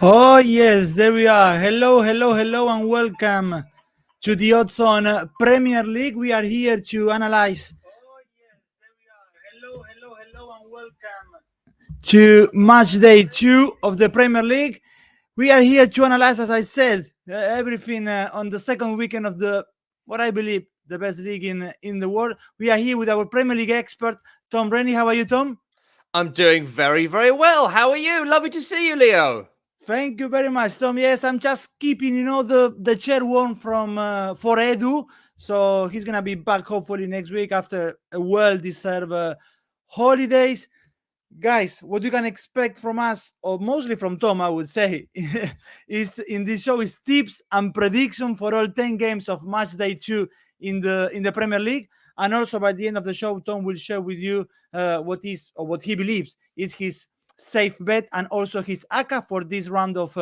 Oh, yes, there we are. Hello, hello, hello, and welcome to the Odds on Premier League. We are here to analyze. Oh, yes, there we are. Hello, hello, hello, and welcome to match day 2 of the Premier League. We are here to analyze, as I said, everything on the second weekend of the what I believe the best league in the world. We are here with our Premier League expert, Tom Rennie. How are you, Tom? I'm doing very, very well. How are you? Lovely to see you, Leo. Thank you very much, Tom. Yes, I'm just keeping, the chair warm from for Edu, so he's gonna be back hopefully next week after a well-deserved holidays. Guys, what you can expect from us, or mostly from Tom, I would say, is in this show is tips and prediction for all 10 games of match day 2 in the Premier League. And also by the end of the show, Tom will share with you what he believes is his safe bet and also his ACCA for this round of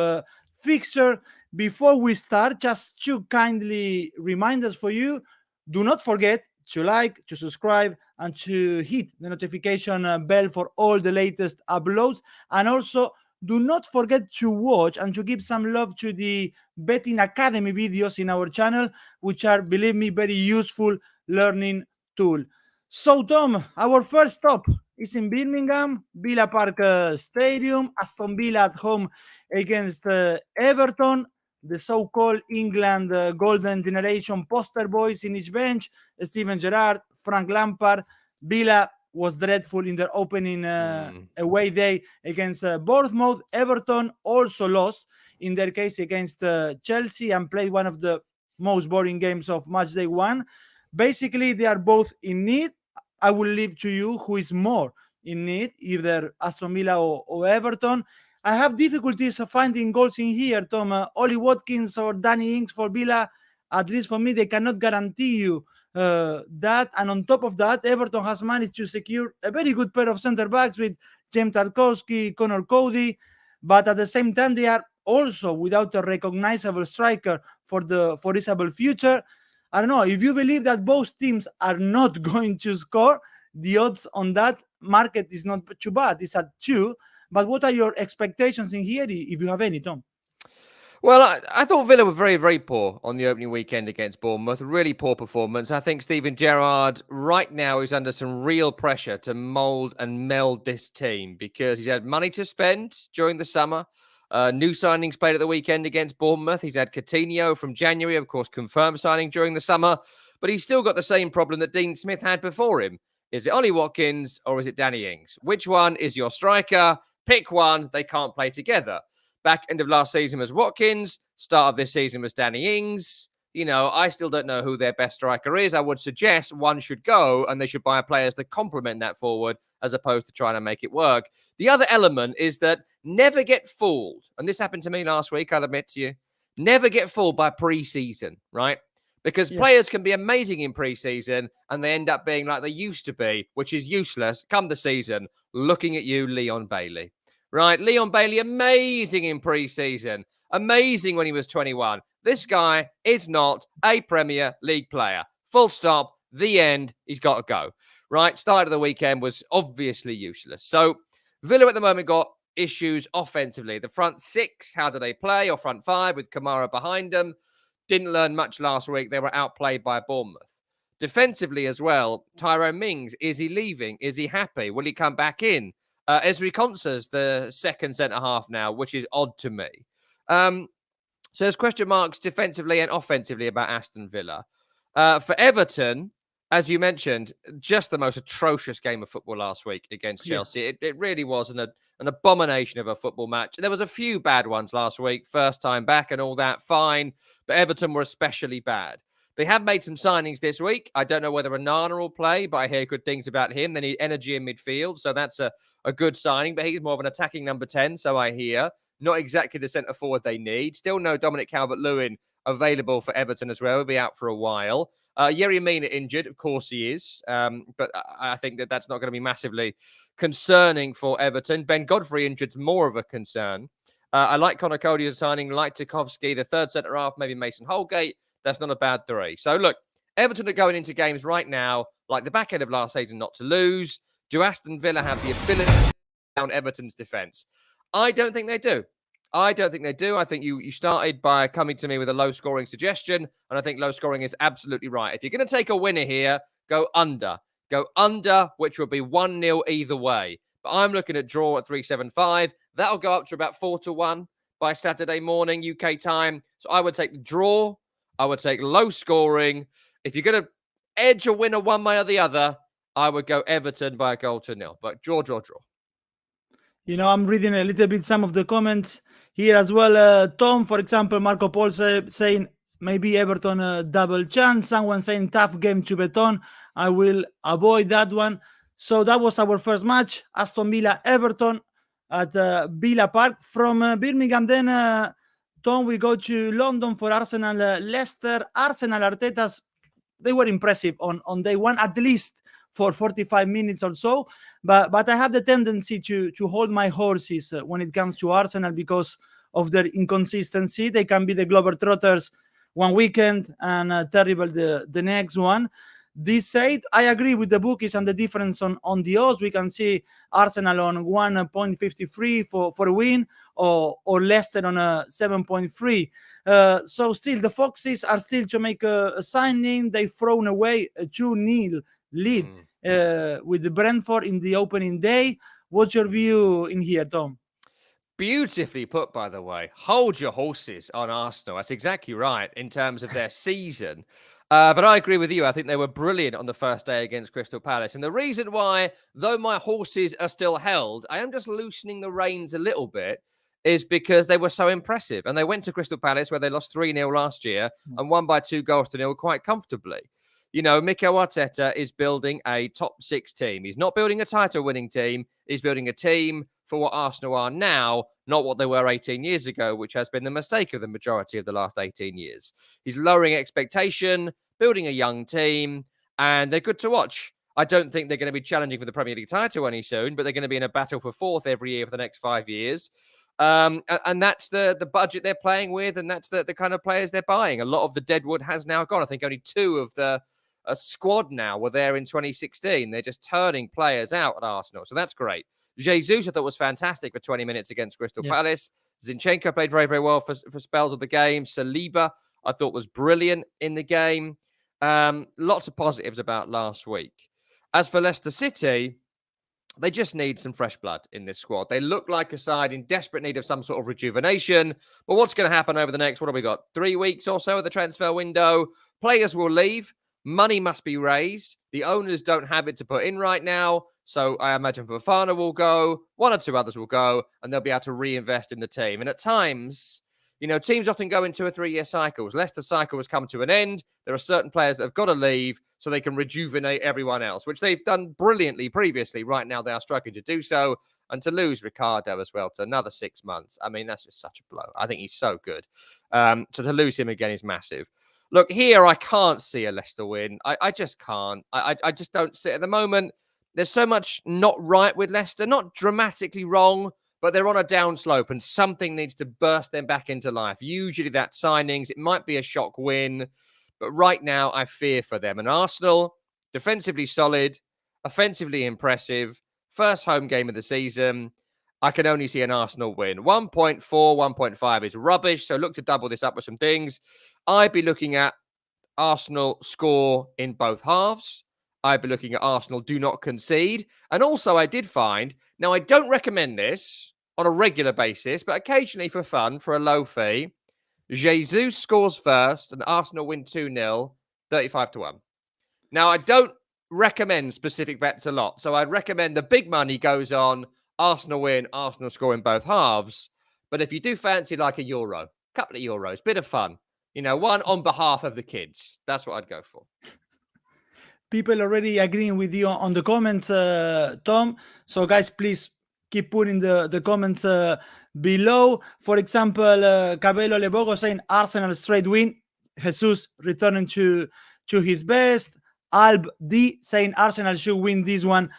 fixture. Before we start, just two kindly reminders for you. Do not forget to like, to subscribe, and to hit the notification bell for all the latest uploads. And also, do not forget to watch and to give some love to the Betting Academy videos in our channel, which are, believe me, very useful learning tool. So, Tom, our first stop is in Birmingham, Villa Park Stadium, Aston Villa at home against Everton, the so-called England golden generation poster boys in each bench, Steven Gerrard, Frank Lampard. Villa was dreadful in their opening away day against Bournemouth. Everton also lost in their case against Chelsea and played one of the most boring games of match day 1. Basically, they are both in need. I will leave to you who is more in need, either Aston Villa or Everton. I have difficulties of finding goals in here, Tom. Ollie Watkins or Danny Ings for Villa, at least for me, they cannot guarantee you that. And on top of that, Everton has managed to secure a very good pair of centre backs with James Tarkowski, Connor Cody, but at the same time, they are also without a recognizable striker for the foreseeable future. I don't know if you believe that both teams are not going to score. The odds on that market is not too bad. It's at 2. But what are your expectations in here, if you have any, Tom? Well, I thought Villa were very, very poor on the opening weekend against Bournemouth. Really poor performance. I think Steven Gerrard right now is under some real pressure to mould and meld this team because he's had money to spend during the summer. New signings played at the weekend against Bournemouth. He's had Coutinho from January, of course, confirmed signing during the summer. But he's still got the same problem that Dean Smith had before him. Is it Ollie Watkins or is it Danny Ings? Which one is your striker? Pick one. They can't play together. Back end of last season was Watkins. Start of this season was Danny Ings. I still don't know who their best striker is. I would suggest one should go and they should buy players that complement that forward as opposed to trying to make it work. The other element is that never get fooled. And this happened to me last week, I'll admit to you. Never get fooled by pre-season, right? Because players can be amazing in pre-season and they end up being like they used to be, which is useless come the season. Looking at you, Leon Bailey. Right, Leon Bailey, amazing in pre-season. Amazing when he was 21. This guy is not a Premier League player. Full stop. The end. He's got to go. Right, start of the weekend was obviously useless. So Villa at the moment got issues offensively. The front 6, how do they play? Or front 5 with Kamara behind them. Didn't learn much last week. They were outplayed by Bournemouth. Defensively as well, Tyrone Mings, is he leaving? Is he happy? Will he come back in? Ezri Konsa's the second centre-half now, which is odd to me. So there's question marks defensively and offensively about Aston Villa. For Everton, as you mentioned, just the most atrocious game of football last week against Chelsea. It really was an abomination of a football match. There was a few bad ones last week, first time back and all that, fine. But Everton were especially bad. They have made some signings this week. I don't know whether Onana will play, but I hear good things about him. They need energy in midfield, so that's a good signing. But he's more of an attacking number 10, so I hear. Not exactly the centre forward they need. Still no Dominic Calvert-Lewin available for Everton as well. He'll be out for a while. Yerry Mina injured, of course he is. But I think that's not going to be massively concerning for Everton. Ben Godfrey injured's more of a concern. I like Connor Cody as a signing, like Tarkowski, the third centre-half, maybe Mason Holgate. That's not a bad 3. So, look, Everton are going into games right now, like the back end of last season, not to lose. Do Aston Villa have the ability to down Everton's defence? I don't think they do. I don't think they do. I think you started by coming to me with a low-scoring suggestion, and I think low scoring is absolutely right. If you're going to take a winner here, go under. Go under, which will be 1-0 either way. But I'm looking at draw at 375. That'll go up to about 4-1 by Saturday morning, UK time. So I would take the draw. I would take low scoring. If you're going to edge a winner one way or the other, I would go Everton by a goal to nil. But draw. I'm reading a little bit some of the comments here as well. Tom, for example, Marco Paul saying maybe Everton double chance. Someone saying tough game to bet on. I will avoid that one. So that was our first match, Aston Villa, Everton at Villa Park. From Birmingham, then, Tom, we go to London for Arsenal, Leicester. Arsenal, Arteta's, they were impressive on day one, at least for 45 minutes or so. But I have the tendency to hold my horses when it comes to Arsenal because of their inconsistency. They can be the Globetrotters one weekend and terrible the next one. This said, I agree with the bookies and the difference on the odds. We can see Arsenal on 1.53 for a win, or Leicester on a 7.3. So still, the Foxes are still to make a signing. They've thrown away a 2-0 lead with the Brentford in the opening day. What's your view in here, Tom? Beautifully put, by the way. Hold your horses on Arsenal. That's exactly right in terms of their season. But I agree with you. I think they were brilliant on the first day against Crystal Palace. And the reason why, though my horses are still held, I am just loosening the reins a little bit, is because they were so impressive. And they went to Crystal Palace where they lost 3-0 last year and won by 2-0 quite comfortably. Mikel Arteta is building a top 6 team. He's not building a title-winning team. He's building a team for what Arsenal are now, not what they were 18 years ago, which has been the mistake of the majority of the last 18 years. He's lowering expectation, building a young team, and they're good to watch. I don't think they're going to be challenging for the Premier League title any soon, but they're going to be in a battle for 4th every year for the next 5 years. And that's the budget they're playing with, and that's the kind of players they're buying. A lot of the deadwood has now gone. I think only 2 of the squad now were there in 2016. They're just turning players out at Arsenal, so that's great. Jesus, I thought, was fantastic for 20 minutes against Crystal Palace. Zinchenko played very, very well for spells of the game. Saliba, I thought, was brilliant in the game. Lots of positives about last week. As for Leicester City, they just need some fresh blood in this squad. They look like a side in desperate need of some sort of rejuvenation. But what's going to happen over the next, what have we got, 3 weeks or so of the transfer window? Players will leave. Money must be raised. The owners don't have it to put in right now. So I imagine Fofana will go, 1 or 2 others will go, and they'll be able to reinvest in the team. And at times, teams often go into 2 or 3 year cycles. Leicester's cycle has come to an end. There are certain players that have got to leave so they can rejuvenate everyone else, which they've done brilliantly previously. Right now, they are struggling to do so. And to lose Ricardo as well to another 6 months, I mean, that's just such a blow. I think he's so good. So to lose him again is massive. Look, here, I can't see a Leicester win. I just can't. I just don't see it at the moment. There's so much not right with Leicester, not dramatically wrong, but they're on a downslope and something needs to burst them back into life. Usually that's signings. It might be a shock win, but right now I fear for them. And Arsenal, defensively solid, offensively impressive, first home game of the season. I can only see an Arsenal win. 1.4, 1.5 is rubbish, so look to double this up with some things. I'd be looking at Arsenal score in both halves. I'd be looking at Arsenal do not concede. And also I did find, now I don't recommend this on a regular basis, but occasionally for fun, for a low fee, Jesus scores first and Arsenal win 2-0, 35-1. Now I don't recommend specific bets a lot. So I'd recommend the big money goes on Arsenal win, Arsenal score in both halves. But if you do fancy like a Euro, couple of Euros, bit of fun, one on behalf of the kids, that's what I'd go for. People already agreeing with you on the comments, Tom. So, guys, please keep putting the comments below. For example, Cabello Lebogo saying Arsenal straight win. Jesus returning to his best. Alb D saying Arsenal should win this one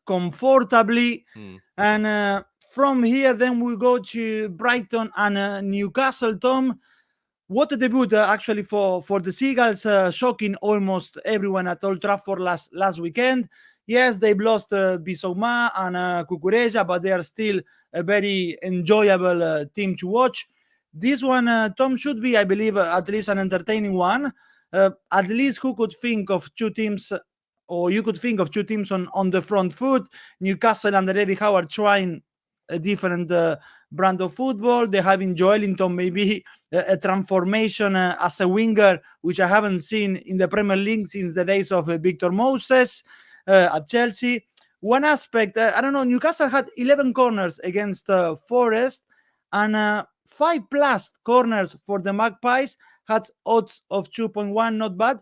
comfortably. And from here, then we go to Brighton and Newcastle, Tom. What a debut, actually, for the Seagulls, shocking almost everyone at Old Trafford last weekend. Yes, they've lost Bissouma and Cucurella, but they are still a very enjoyable team to watch. This one, Tom, should be, I believe, at least an entertaining one. At least who could think of two teams, or you could think of two teams on the front foot. Newcastle and Eddie Howe are trying a different brand of football. They have in Joelinton maybe a transformation as a winger, which I haven't seen in the Premier League since the days of Victor Moses at Chelsea. One aspect, I don't know, Newcastle had 11 corners against Forest, and 5+ corners for the Magpies, had odds of 2.1, not bad.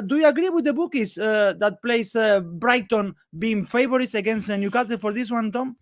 Do you agree with the bookies that place Brighton being favorites against Newcastle for this one, Tom?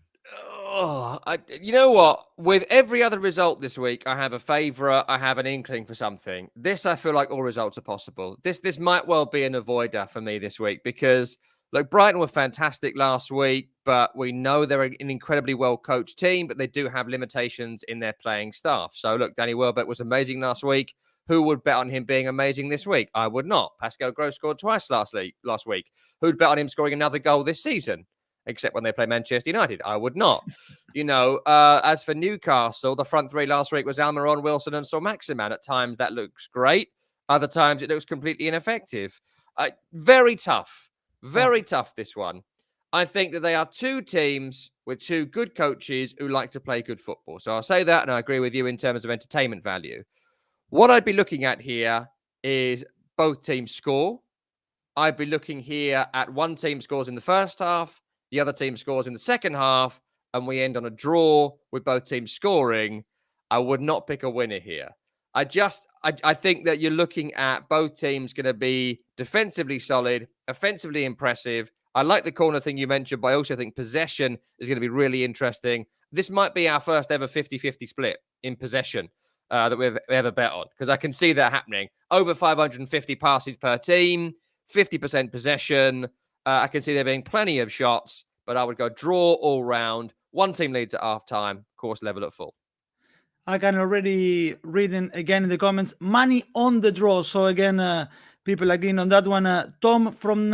Oh, you know what? With every other result this week, I have a favourite. I have an inkling for something. This, I feel like all results are possible. This might well be an avoider for me this week because, look, Brighton were fantastic last week, but we know they're an incredibly well-coached team, but they do have limitations in their playing staff. So, look, Danny Welbeck was amazing last week. Who would bet on him being amazing this week? I would not. Pascal Gross scored twice last week. Who'd bet on him scoring another goal this season? Except when they play Manchester United. I would not. As for Newcastle, the front three last week was Almiron, Wilson, and Saint-Maximin. At times, that looks great. Other times, it looks completely ineffective. Very tough. Very tough, this one. I think that they are two teams with two good coaches who like to play good football. So I'll say that, and I agree with you in terms of entertainment value. What I'd be looking at here is both teams score. I'd be looking here at one team scores in the first half, the other team scores in the second half, and we end on a draw with both teams scoring. I would not pick a winner here. I think that you're looking at both teams going to be defensively solid, offensively impressive. I like the corner thing you mentioned, but I also think possession is going to be really interesting. This might be our first ever 50-50 split in possession that we've ever bet on, because I can see that happening. Over 550 passes per team, 50% possession. I can see there being plenty of shots, but I would go draw all round. One team leads at half-time, course level at full. I can already read again in the comments, money on the draw. So again, people agreeing on that one. Tom, from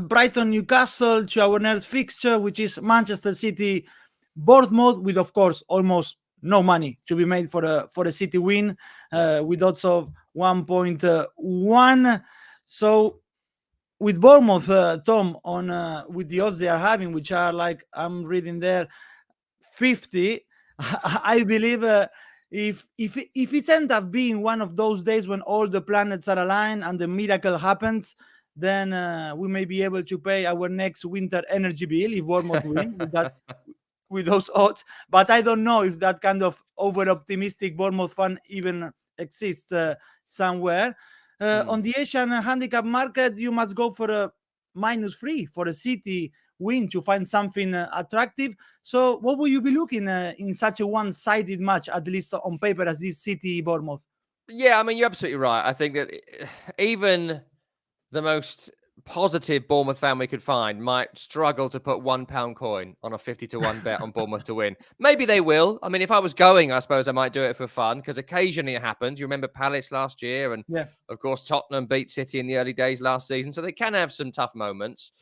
Brighton, Newcastle to our next fixture, which is Manchester City, Bournemouth, with, of course, almost no money to be made for a City win, with odds of 1.1. So with Bournemouth, Tom, on with the odds they are having, which are like, I'm reading there, 50. I believe if it ends up being one of those days when all the planets are aligned and the miracle happens, then we may be able to pay our next winter energy bill if Bournemouth win with those odds. But I don't know if that kind of over-optimistic Bournemouth fan even exists somewhere. On the Asian handicap market, you must go for a -3 for a City win to find something attractive. So what will you be looking in such a one-sided match, at least on paper, as this City Bournemouth? Yeah, I mean, you're absolutely right. I think that even the most positive Bournemouth fan we could find might struggle to put £1 coin on a 50-1 bet on Bournemouth to win. Maybe they will. I mean, if I was going, I suppose I might do it for fun, because occasionally it happens. You remember Palace last year, and of course Tottenham beat City in the early days last season, so they can have some tough moments.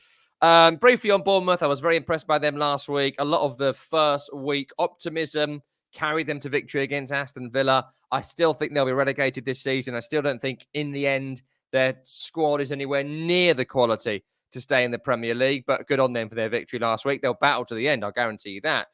Briefly on Bournemouth, I was very impressed by them last week. A lot of the first week optimism carried them to victory against Aston Villa. I still think they'll be relegated this season. I still don't think in the end their squad is anywhere near the quality to stay in the Premier League, but good on them for their victory last week. They'll battle to the end, I'll guarantee you that.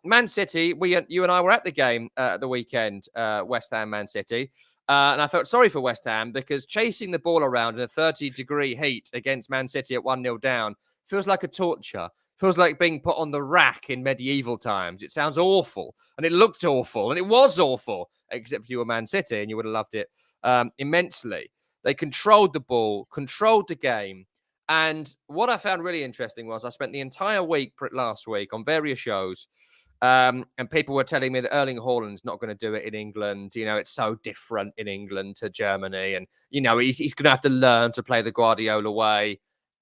Man City, you and I were at the game the weekend, West Ham, Man City, and I felt sorry for West Ham because chasing the ball around in a 30-degree heat against Man City at 1-0 down feels like a torture. Feels like being put on the rack in medieval times. It sounds awful, and it looked awful, and it was awful, except if you were Man City, and you would have loved it immensely. They controlled the ball, controlled the game. And what I found really interesting was I spent the entire week last week on various shows, and people were telling me that Erling Haaland's not going to do it in England. You know, it's so different in England to Germany. And, you know, he's going to have to learn to play the Guardiola way.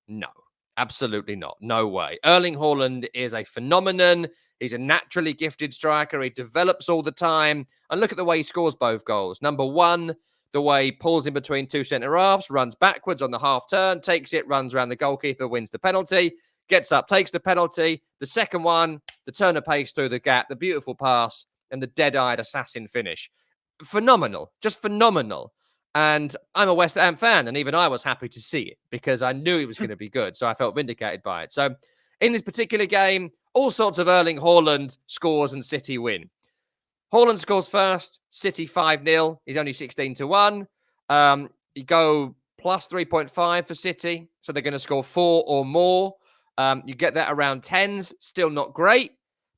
No, absolutely not. No way. Erling Haaland is a phenomenon. He's a naturally gifted striker. He develops all the time. And look at the way he scores both goals. Number one, the way he pulls in between two centre-halves, runs backwards on the half-turn, takes it, runs around the goalkeeper, wins the penalty. gets up, takes the penalty. The second one, the turn of pace through the gap, the beautiful pass, and the dead-eyed assassin finish. Phenomenal, just phenomenal. And I'm a West Ham fan, and even I was happy to see it because I knew he was going to be good. So I felt vindicated by it. So in this particular game, all sorts of Erling Haaland scores and City win. Haaland scores first, City 5-0. He's only 16-1. You go plus 3.5 for City. So they're going to score 4 or more. You get that around 10s. Still not great,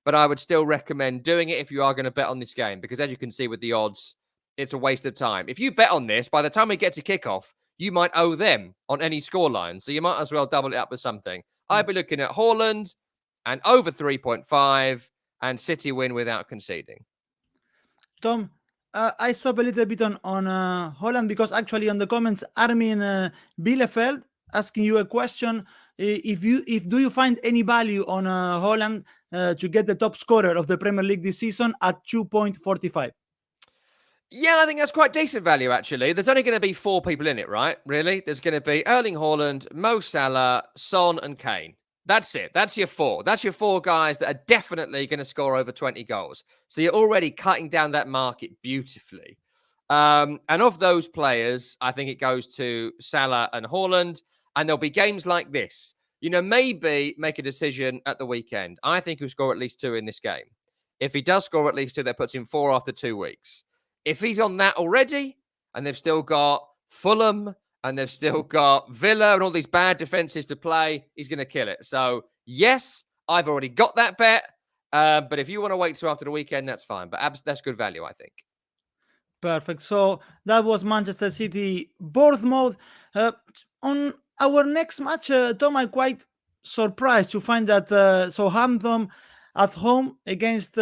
but I would still recommend doing it if you are going to bet on this game, because as you can see with the odds, it's a waste of time. If you bet on this, by the time we get to kickoff, you might owe them on any scoreline. So you might as well double it up with something. I'd be looking at Haaland and over 3.5 and City win without conceding. Tom, I stop a little bit on Holland because actually on the comments, Armin Bielefeld asking you a question. Do you find any value on Holland to get the top scorer of the Premier League this season at 2.45? Yeah, I think that's quite decent value, actually. There's only going to be 4 people in it, right? Really? There's going to be Erling Haaland, Mo Salah, Son, and Kane. That's it. That's your 4. That's your 4 guys that are definitely going to score over 20 goals. So you're already cutting down that market beautifully. And of those players, I think it goes to Salah and Haaland. And there'll be games like this. Maybe make a decision at the weekend. I think he'll score at least 2 in this game. If he does score at least 2, that puts him 4 after 2 weeks. If he's on that already, and they've still got Fulham, and they've still got Villa, and all these bad defenses to play, he's going to kill it. So, yes, I've already got that bet. But if you want to wait till after the weekend, that's fine. But that's good value, I think. Perfect. So that was Manchester City, Bournemouth. On our next match, Tom, I'm quite surprised to find that Southampton at home against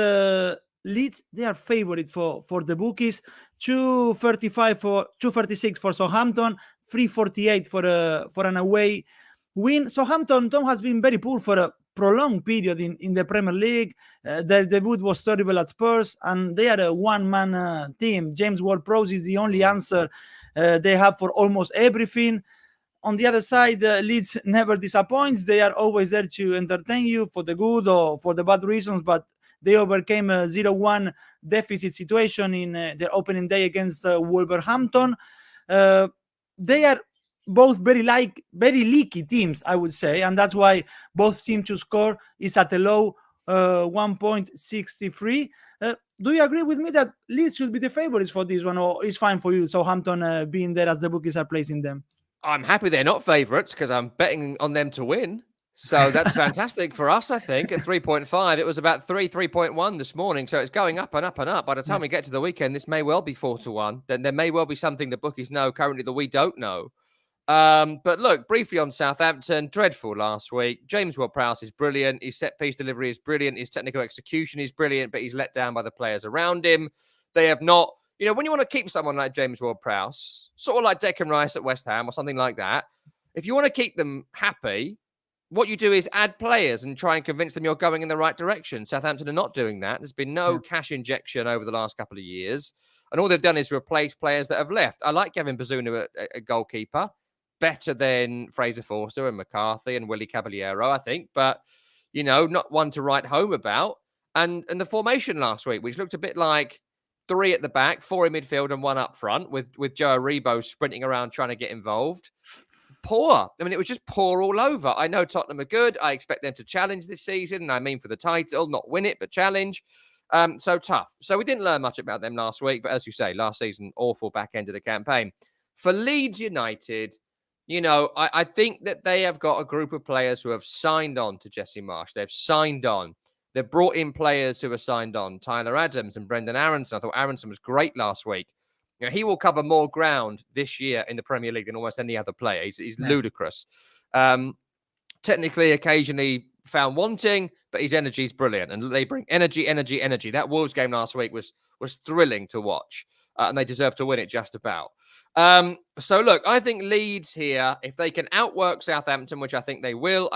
Leeds, they are favourite for the bookies. 236 for Southampton, 348 for an away win. Southampton, Tom, has been very poor for a prolonged period in the Premier League. Their debut was terrible at Spurs, and they are a one-man team. James Ward-Prowse is the only answer they have for almost everything. On the other side, Leeds never disappoints. They are always there to entertain you for the good or for the bad reasons, but they overcame a 0-1 deficit situation in their opening day against Wolverhampton. They are both very leaky teams, I would say, and that's why both teams to score is at a low 1.63. Do you agree with me that Leeds should be the favorites for this one, or it's fine for you, Southampton being there as the bookies are placing them? I'm happy they're not favourites because I'm betting on them to win. So that's fantastic for us, I think, at 3.5. It was about 3.1 this morning. So it's going up and up and up. By the time we get to the weekend, this may well be 4-1. Then there may well be something the bookies know currently that we don't know. But look, briefly on Southampton, dreadful last week. James Ward-Prowse is brilliant. His set-piece delivery is brilliant. His technical execution is brilliant, but he's let down by the players around him. They have not, when you want to keep someone like James Ward-Prowse, sort of like Declan Rice at West Ham or something like that, if you want to keep them happy, what you do is add players and try and convince them you're going in the right direction. Southampton are not doing that. There's been no cash injection over the last couple of years. And all they've done is replace players that have left. I like Kevin Bazunu a goalkeeper, better than Fraser Forster and McCarthy and Willie Caballero, I think. But, not one to write home about. And the formation last week, which looked a bit like 3 at the back, 4 in midfield and 1 up front, with Joe Aribo sprinting around trying to get involved. Poor. I mean, it was just poor all over. I know Tottenham are good. I expect them to challenge this season. And I mean for the title, not win it, but challenge. So tough. So we didn't learn much about them last week. But as you say, last season, awful back end of the campaign. For Leeds United, I think that they have got a group of players who have signed on to Jesse Marsch. They've signed on. They've brought in players who are signed on. Tyler Adams and Brendan Aronson. I thought Aronson was great last week. He will cover more ground this year in the Premier League than almost any other player. He's ludicrous. Technically, occasionally found wanting, but his energy is brilliant. And they bring energy. That Wolves game last week was thrilling to watch. And they deserve to win it just about. So, look, I think Leeds here, if they can outwork Southampton, which I think they will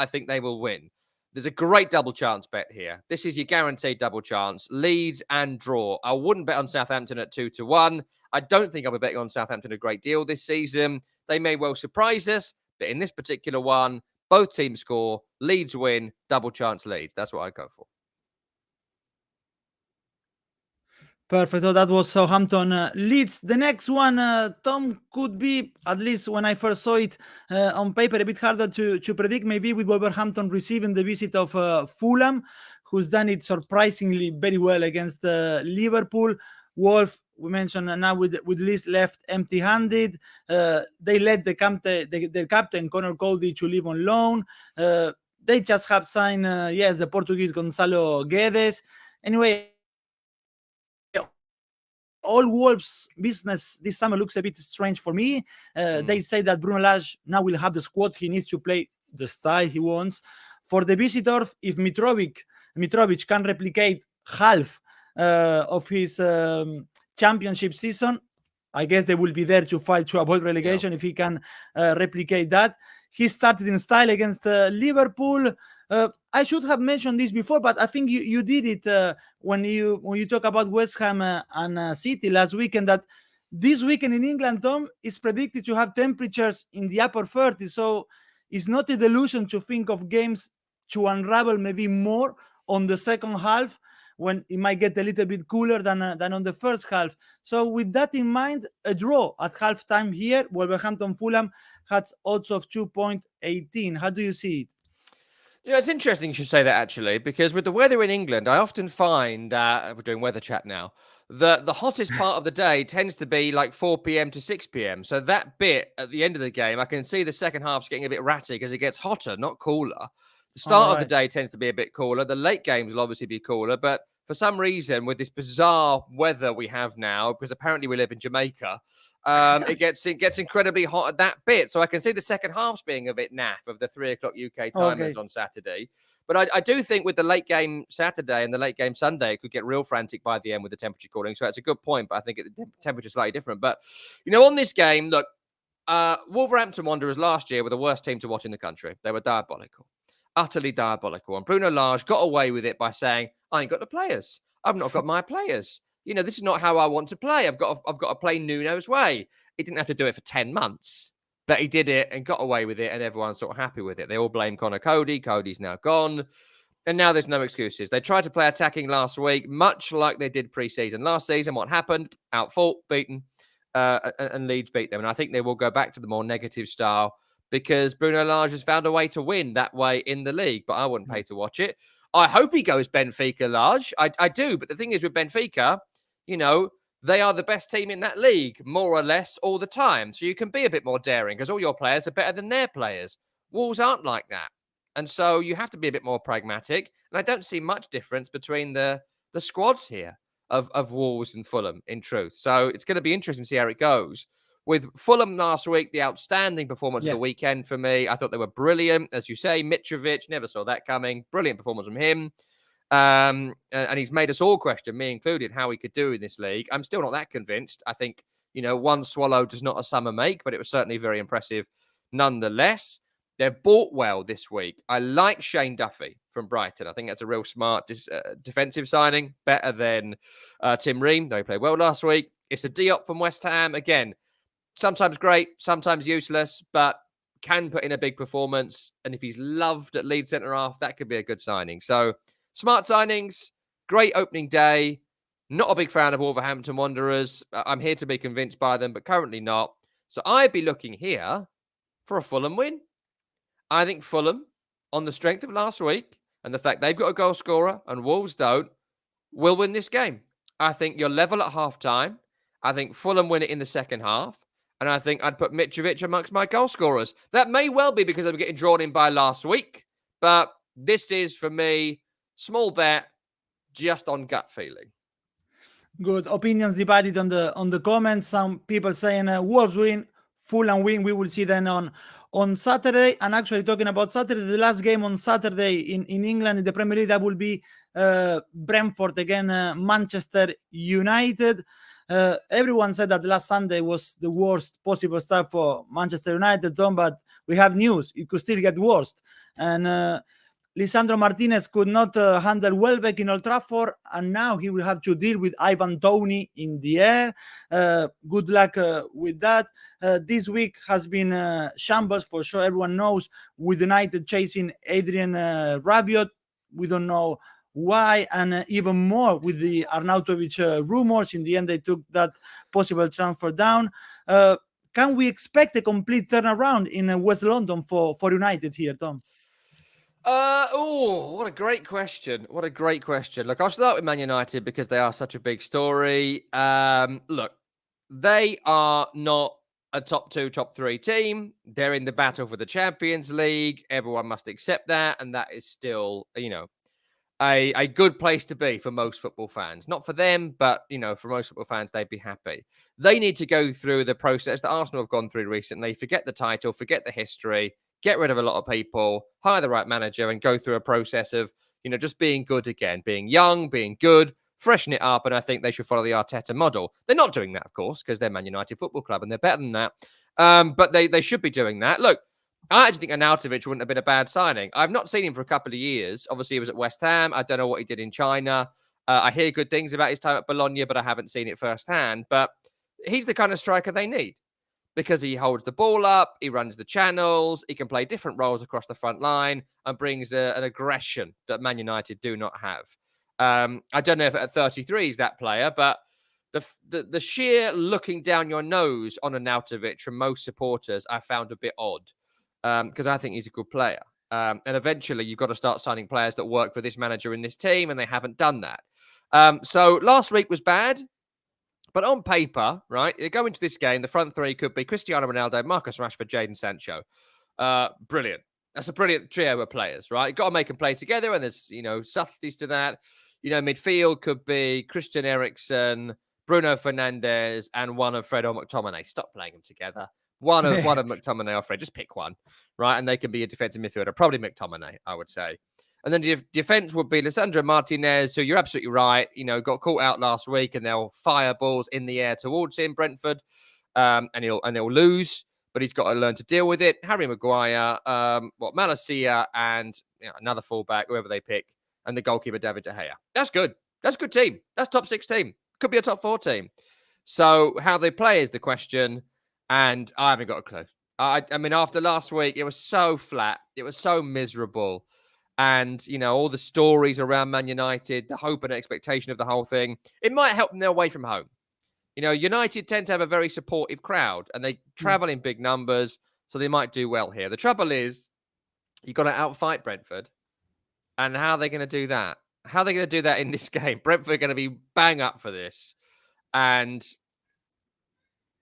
win. There's a great double chance bet here. This is your guaranteed double chance. Leeds and draw. I wouldn't bet on Southampton at 2-1. I don't think I'll be betting on Southampton a great deal this season. They may well surprise us, but in this particular one, Both teams score. Leeds win. Double chance Leeds. That's what I go for. Perfect. So that was Southampton Leeds. The next one, Tom, could be, at least when I first saw it on paper, a bit harder to predict, maybe with Wolverhampton receiving the visit of Fulham, who's done it surprisingly very well against Liverpool. Wolf, we mentioned now with Leeds left empty-handed. They let their captain, Conor Cody, to leave on loan. They just have signed, the Portuguese Gonzalo Guedes. Anyway, all Wolves business this summer looks a bit strange for me. They say that Bruno Lage now will have the squad he needs to play the style he wants. For the visitors, if Mitrovic can replicate half of his championship season, I guess they will be there to fight to avoid relegation if he can replicate that. He started in style against Liverpool. I should have mentioned this before, but I think you did it when you talk about West Ham and City last weekend, that this weekend in England, Tom, is predicted to have temperatures in the upper 30s. So it's not a delusion to think of games to unravel maybe more on the second half, when it might get a little bit cooler than on the first half. So with that in mind, a draw at halftime here, Wolverhampton Fulham has odds of 2.18. How do you see it? Yeah, it's interesting you should say that, actually, because with the weather in England, I often find, we're doing weather chat now, that the hottest part of the day tends to be like 4 p.m. to 6 p.m. So that bit at the end of the game, I can see the second half's getting a bit ratty because it gets hotter, not cooler. The start of the day tends to be a bit cooler. The late games will obviously be cooler, but for some reason, with this bizarre weather we have now, because apparently we live in Jamaica, it gets incredibly hot at that bit. So I can see the second half's being a bit naff of the 3 o'clock UK timers on Saturday. But I do think with the late game Saturday and the late game Sunday, it could get real frantic by the end with the temperature cooling. So that's a good point, but I think the temperature's slightly different. But, on this game, look, Wolverhampton Wanderers last year were the worst team to watch in the country. They were diabolical. Utterly diabolical. And Bruno Lage got away with it by saying, I ain't got the players. I've not got my players. This is not how I want to play. I've got to play Nuno's way. He didn't have to do it for 10 months, but he did it and got away with it, and everyone's sort of happy with it. They all blame Conor Cody. Cody's now gone. And now there's no excuses. They tried to play attacking last week, much like they did pre-season. Last season, what happened? Outfought, beaten, and Leeds beat them. And I think they will go back to the more negative style, because Bruno Lage has found a way to win that way in the league, but I wouldn't pay to watch it. I hope he goes Benfica Lage. I do, but the thing is with Benfica, they are the best team in that league, more or less, all the time. So you can be a bit more daring because all your players are better than their players. Wolves aren't like that. And so you have to be a bit more pragmatic. And I don't see much difference between the squads here of Wolves and Fulham, in truth. So it's going to be interesting to see how it goes. With Fulham last week, the outstanding performance of the weekend for me. I thought they were brilliant. As you say, Mitrovic, never saw that coming. Brilliant performance from him. And he's made us all question, me included, how he could do in this league. I'm still not that convinced. I think, one swallow does not a summer make, but it was certainly very impressive nonetheless. They've bought well this week. I like Shane Duffy from Brighton. I think that's a real smart defensive signing, better than Tim Ream, though he played well last week. It's a Diop from West Ham. Again, sometimes great, sometimes useless, but can put in a big performance. And if he's loved at Leeds centre-half, that could be a good signing. So, smart signings, great opening day. Not a big fan of Wolverhampton Wanderers. I'm here to be convinced by them, but currently not. So I'd be looking here for a Fulham win. I think Fulham, on the strength of last week and the fact they've got a goal scorer and Wolves don't, will win this game. I think you're level at half-time. I think Fulham win it in the second half. And I think I'd put Mitrovic amongst my goal scorers. That may well be because I'm getting drawn in by last week. But this is, for me, small bet, just on gut feeling. Good. Opinions divided on the comments. Some people saying Wolves win, Fulham win. We will see then on Saturday. And actually, talking about Saturday, the last game on Saturday in England in the Premier League, that will be Brentford again, Manchester United. Everyone said that last Sunday was the worst possible start for Manchester United, Tom, but we have news. It could still get worse. And Lisandro Martinez could not handle Welbeck in Old Trafford, and now he will have to deal with Ivan Toney in the air. Good luck with that. This week has been shambles for sure. Everyone knows, with United chasing Adrian Rabiot. We don't know why, and even more with the Arnautovic rumors. In the end, they took that possible transfer down. Can we expect a complete turnaround in West London for United here, Tom? What a great question. What a great question. Look, I'll start with Man United because they are such a big story. Look, they are not a top 2, top 3 team. They're in the battle for the Champions League. Everyone must accept that. And that is still, a good place to be for most football fans. Not for them, but, for most football fans, they'd be happy. They need to go through the process that Arsenal have gone through recently. Forget the title, forget the history, get rid of a lot of people, hire the right manager, and go through a process of, just being good again, being young, being good, freshen it up. And I think they should follow the Arteta model. They're not doing that, of course, because they're Man United Football Club and they're better than that. But they should be doing that. Look, I actually think Arnautovic wouldn't have been a bad signing. I've not seen him for a couple of years. Obviously, he was at West Ham. I don't know what he did in China. I hear good things about his time at Bologna, but I haven't seen it firsthand. But he's the kind of striker they need, because he holds the ball up, he runs the channels, he can play different roles across the front line and brings an aggression that Man United do not have. I don't know if at 33 he's that player, but the sheer looking down your nose on Arnautovic from most supporters I found a bit odd, because I think he's a good player. And eventually you've got to start signing players that work for this manager in this team, and they haven't done that. So last week was bad. But on paper, right, you go into this game, the front three could be Cristiano Ronaldo, Marcus Rashford, Jadon Sancho. Brilliant. That's a brilliant trio of players, right? You've got to make them play together, and there's, subtleties to that. Midfield could be Christian Eriksen, Bruno Fernandes, and one of Fred or McTominay. Stop playing them together. One of McTominay or Fred. Just pick one, right? And they can be a defensive midfielder. Probably McTominay, I would say. And then defense would be Lisandro Martinez, who you're absolutely right, got caught out last week, and they'll fire balls in the air towards him, Brentford, and he'll lose, but he's got to learn to deal with it. Harry Maguire, Malacia, and another fullback, whoever they pick, and the goalkeeper David De Gea. That's good. That's a good team. That's top 6 team. Could be a top 4 team. So how they play is the question, and I haven't got a clue. I mean, after last week, it was so flat. It was so miserable. And, all the stories around Man United, the hope and expectation of the whole thing, it might help them their way from home. United tend to have a very supportive crowd, and they travel in big numbers, so they might do well here. The trouble is, you've got to outfight Brentford. And how are they going to do that? How are they going to do that in this game? Brentford are going to be bang up for this. And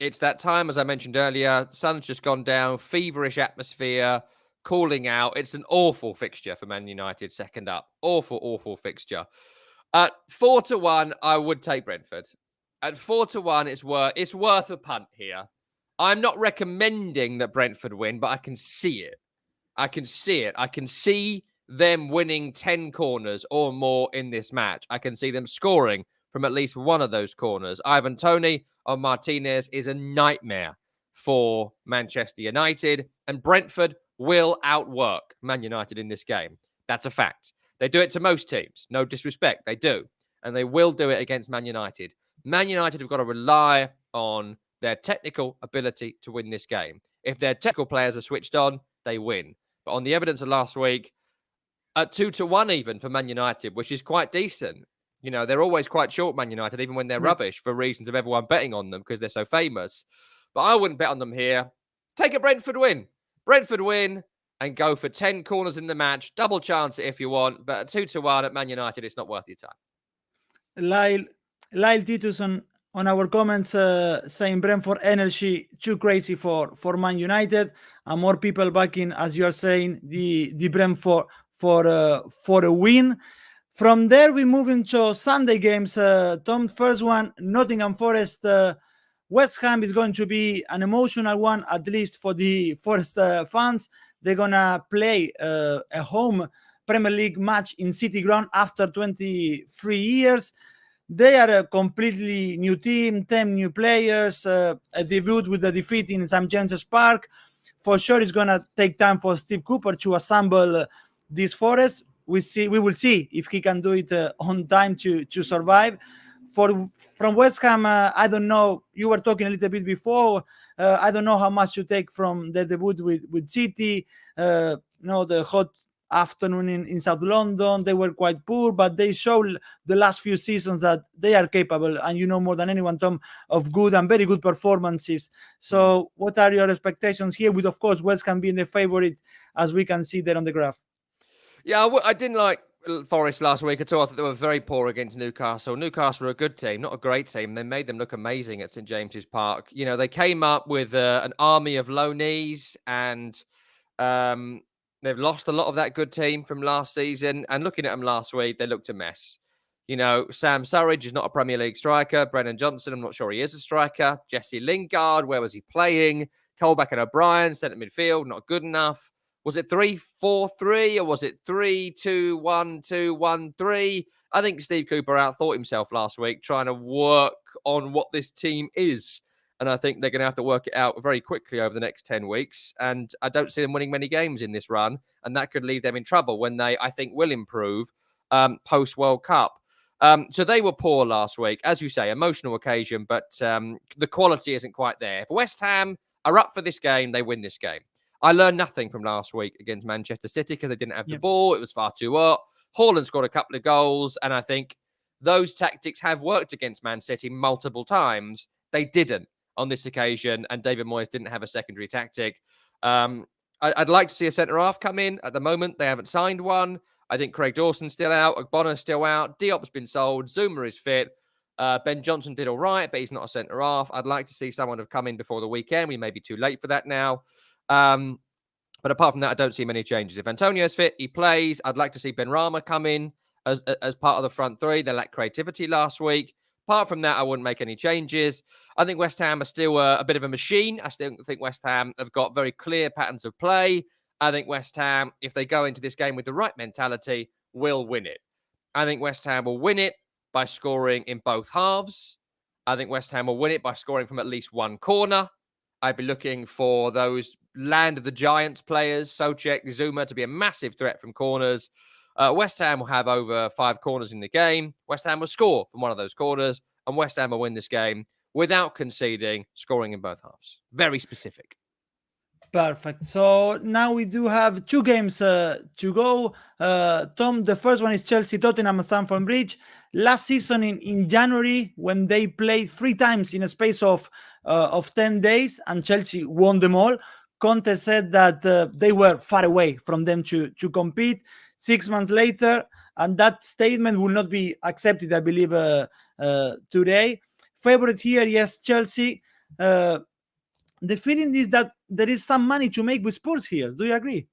it's that time, as I mentioned earlier, sun's just gone down, feverish atmosphere, calling out. It's an awful fixture for Man United, second up. Awful, awful fixture. At 4-1, I would take Brentford. At 4-1, it's worth a punt here. I'm not recommending that Brentford win, but I can see it. I can see them winning 10 corners or more in this match. I can see them scoring from at least one of those corners. Ivan Toney or Martinez is a nightmare for Manchester United, and Brentford will outwork Man United in this game. That's a fact. They do it to most teams. No disrespect. They do. And they will do it against Man United. Man United have got to rely on their technical ability to win this game. If their technical players are switched on, they win. But on the evidence of last week, at 2-1 even for Man United, which is quite decent. They're always quite short, Man United, even when they're rubbish, for reasons of everyone betting on them because they're so famous. But I wouldn't bet on them here. Take a Brentford win. Brentford win and go for 10 corners in the match. Double chance it if you want. But at 2-1 at Man United, it's not worth your time. Lyle Titus on our comments saying Brentford energy too crazy for Man United, and more people backing, as you are saying, the Brentford for a win. From there, we move into Sunday games. Tom, first one, Nottingham Forest. West Ham is going to be an emotional one, at least for the Forest fans. They're going to play a home Premier League match in City Ground after 23 years. They are a completely new team, 10 new players, a debut with a defeat in St. James's Park. For sure, it's going to take time for Steve Cooper to assemble this Forest. We will see if he can do it on time to survive. From West Ham, I don't know. You were talking a little bit before. I don't know how much to take from the debut with City. The hot afternoon in South London. They were quite poor, but they showed the last few seasons that they are capable, and more than anyone, Tom, of good and very good performances. So what are your expectations here, with, of course, West Ham being the favorite, as we can see there on the graph? Yeah, I didn't like Forest last week at all. I thought they were very poor against Newcastle. Newcastle are a good team, not a great team. They made them look amazing at St James's Park. They came up with an army of low knees, and they've lost a lot of that good team from last season. And looking at them last week, they looked a mess. Sam Surridge is not a Premier League striker. Brennan Johnson, I'm not sure he is a striker. Jesse Lingard, where was he playing? Colback and O'Brien, centre midfield, not good enough. Was it 3-4-3 or was it 3-2-1-2-1-3? I think Steve Cooper outthought himself last week trying to work on what this team is. And I think they're going to have to work it out very quickly over the next 10 weeks. And I don't see them winning many games in this run. And that could leave them in trouble when they, I think, will improve post-World Cup. So they were poor last week. As you say, emotional occasion, but the quality isn't quite there. If West Ham are up for this game, they win this game. I learned nothing from last week against Manchester City because they didn't have the ball. It was far too hot. Haaland scored a couple of goals, and I think those tactics have worked against Man City multiple times. They didn't on this occasion, and David Moyes didn't have a secondary tactic. I'd like to see a centre-half come in. At the moment, they haven't signed one. I think Craig Dawson's still out. Ogbonna's still out. Diop's been sold. Zuma is fit. Ben Johnson did all right, but he's not a centre-half. I'd like to see someone have come in before the weekend. We may be too late for that now. But apart from that, I don't see many changes. If Antonio's fit, he plays. I'd like to see Benrahma come in as part of the front three. They lacked creativity last week. Apart from that, I wouldn't make any changes. I think West Ham are still a bit of a machine. I still think West Ham have got very clear patterns of play. I think West Ham, if they go into this game with the right mentality, will win it. I think West Ham will win it by scoring in both halves. I think West Ham will win it by scoring from at least one corner. I'd be looking for those Land of the Giants players, Soucek, Zuma, to be a massive threat from corners. West Ham will have over 5 corners in the game. West Ham will score from one of those corners, and West Ham will win this game without conceding, scoring in both halves. Very specific. Perfect. So now we do have 2 games to go. Tom, the first one is Chelsea-Tottenham at Stamford Bridge. Last season in January, when they played 3 times in a space of 10 days, and Chelsea won them all, Conte said that they were far away from them to compete. 6 months later, and that statement will not be accepted, I believe, today. Favorite here, yes, Chelsea. The feeling is that there is some money to make with Spurs here. Do you agree?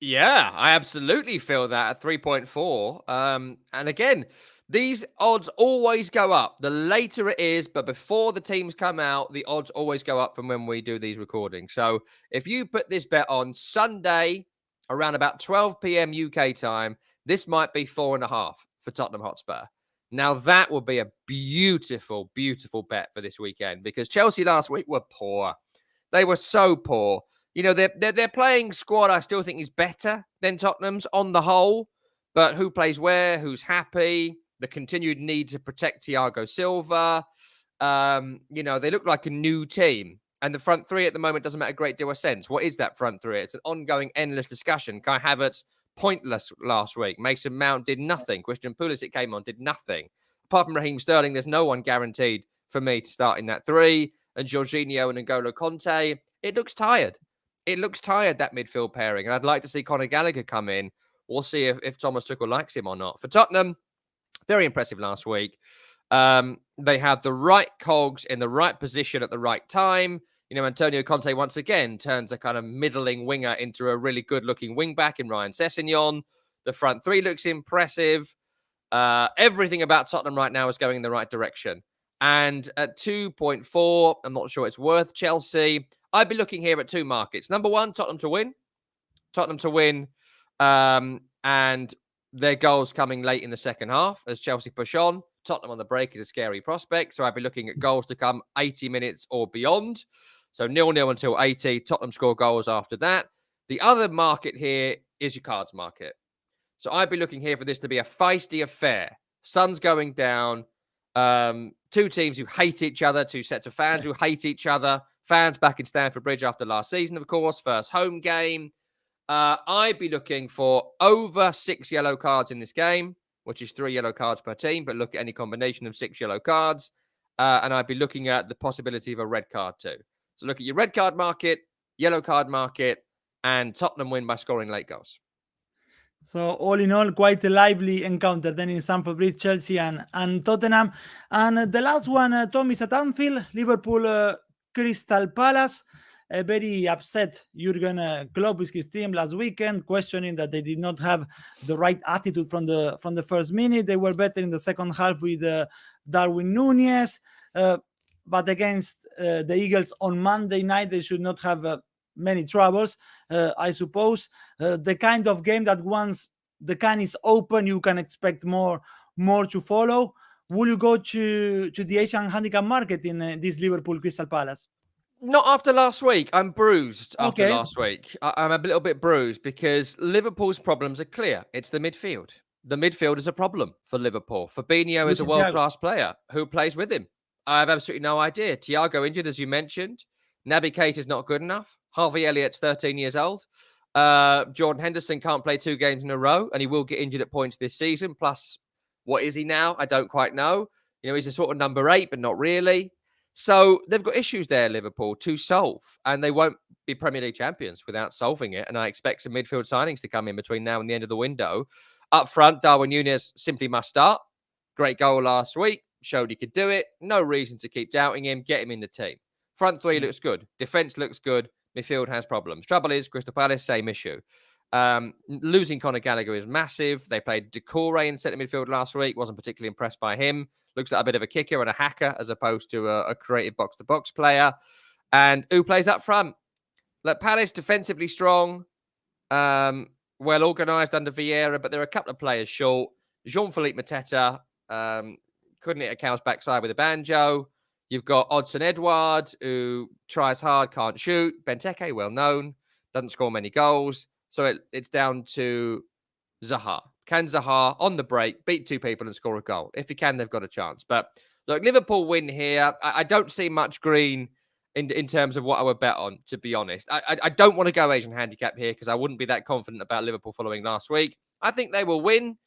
Yeah, I absolutely feel that at 3.4. And again, these odds always go up. The later it is, but before the teams come out, the odds always go up from when we do these recordings. So if you put this bet on Sunday around about 12 p.m. UK time, this might be 4.5 for Tottenham Hotspur. Now, that would be a beautiful, beautiful bet for this weekend, because Chelsea last week were poor. They were so poor. Their playing squad, I still think, is better than Tottenham's on the whole. But who plays where? Who's happy? The continued need to protect Thiago Silva. They look like a new team. And the front three at the moment doesn't make a great deal of sense. What is that front three? It's an ongoing, endless discussion. Kai Havertz, pointless last week. Mason Mount did nothing. Christian Pulisic came on, did nothing. Apart from Raheem Sterling, there's no one guaranteed for me to start in that three. And Jorginho and N'Golo Conte, it looks tired. It looks tired, that midfield pairing. And I'd like to see Conor Gallagher come in. We'll see if Thomas Tuchel likes him or not. For Tottenham, very impressive last week. They have the right cogs in the right position at the right time. Antonio Conte once again turns a kind of middling winger into a really good-looking wing-back in Ryan Sessegnon. The front three looks impressive. Everything about Tottenham right now is going in the right direction. And at 2.4, I'm not sure it's worth Chelsea. I'd be looking here at 2 markets. Number 1, Tottenham to win. And their goals coming late in the second half as Chelsea push on. Tottenham on the break is a scary prospect. So I'd be looking at goals to come 80 minutes or beyond. So 0-0 until 80. Tottenham score goals after that. The other market here is your cards market. So I'd be looking here for this to be a feisty affair. Sun's going down. Two teams who hate each other, two sets of fans who hate each other. Fans back in Stamford Bridge after last season, of course. First home game. I'd be looking for over 6 yellow cards in this game, which is 3 yellow cards per team, but look at any combination of 6 yellow cards. And I'd be looking at the possibility of a red card too. So look at your red card market, yellow card market, and Tottenham win by scoring late goals. So all in all, quite a lively encounter then in Stamford Bridge, Chelsea and Tottenham. And the last one, Tom, is at Anfield, Liverpool Crystal Palace. A very upset Jurgen Klopp with his team last weekend, questioning that they did not have the right attitude from the first minute. They were better in the second half with Darwin Núñez. But against the Eagles on Monday night, they should not have many troubles, I suppose. The kind of game that once the can is open, you can expect more to follow. Will you go to the Asian handicap market in this Liverpool Crystal Palace? Not after last week. I'm bruised after last week. I'm a little bit bruised because Liverpool's problems are clear. It's the midfield. The midfield is a problem for Liverpool. Fabinho is a world-class player. Who plays with him? I have absolutely no idea. Thiago injured, as you mentioned. Naby Keita's not good enough. Harvey Elliott's 13 years old. Jordan Henderson can't play 2 games in a row, and he will get injured at points this season. Plus, what is he now? I don't quite know. He's a sort of number 8, but not really. So they've got issues there, Liverpool, to solve, and they won't be Premier League champions without solving it. And I expect some midfield signings to come in between now and the end of the window. Up front, Darwin Núñez simply must start. Great goal last week. Showed he could do it. No reason to keep doubting him. Get him in the team. Front 3 looks good. Defence looks good. Midfield has problems. Trouble is, Crystal Palace, same issue. Losing Conor Gallagher is massive. They played Decore in centre midfield last week. Wasn't particularly impressed by him. Looks like a bit of a kicker and a hacker as opposed to a creative box-to-box player. And who plays up front? Look, Palace defensively strong, well organised under Vieira, but there are a couple of players short. Jean-Philippe Mateta couldn't hit a cow's backside with a banjo. You've got Odsonne Edouard, who tries hard, can't shoot. Benteke, well known, doesn't score many goals. So it's down to Zaha. Can Zaha, on the break, beat 2 people and score a goal? If he can, they've got a chance. But look, Liverpool win here. I don't see much green in terms of what I would bet on, to be honest. I don't want to go Asian handicap here because I wouldn't be that confident about Liverpool following last week. I think they will win.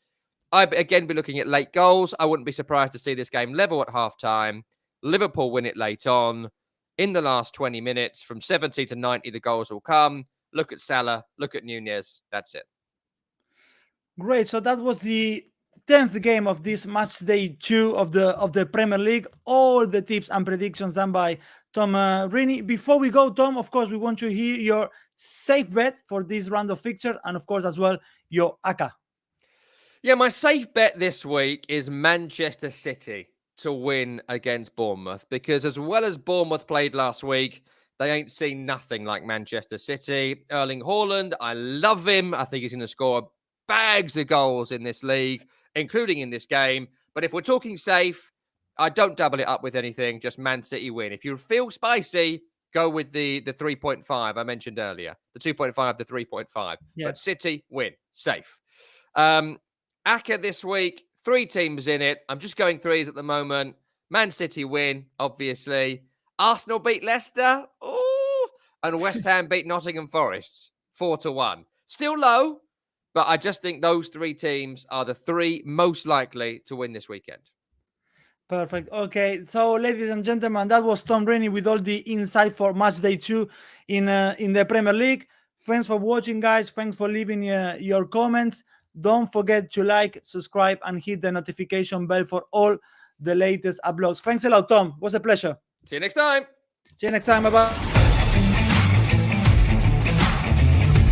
I'd again be looking at late goals. I wouldn't be surprised to see this game level at half-time. Liverpool win it late on. In the last 20 minutes, from 70 to 90, the goals will come. Look at Salah. Look at Núñez. That's it. Great. So that was the 10th game of this match day 2 of the Premier League. All the tips and predictions done by Tom Rennie. Before we go, Tom, of course, we want to hear your safe bet for this round of fixture, and of course, as well, your ACCA. Yeah, my safe bet this week is Manchester City to win against Bournemouth, because as well as Bournemouth played last week, they ain't seen nothing like Manchester City. Erling Haaland, I love him. I think he's going to score bags of goals in this league, including in this game. But if we're talking safe, I don't double it up with anything, just Man City win. If you feel spicy, go with the 3.5 I mentioned earlier. The 2.5, the 3.5. Yeah. But City win. Safe. ACCA this week, 3 teams in it. I'm just going 3s at the moment. Man City win, obviously. Arsenal beat Leicester. Ooh. And West Ham beat Nottingham Forest 4-1. Still low, but I just think those 3 teams are the 3 most likely to win this weekend. Perfect. Okay, so ladies and gentlemen, that was Tom Rennie with all the insight for match day 2 in the Premier League. Thanks for watching, guys. Thanks for leaving your comments. Don't forget to like, subscribe, and hit the notification bell for all the latest uploads. Thanks a lot, Tom. It was a pleasure. See you next time. See you next time. Bye-bye.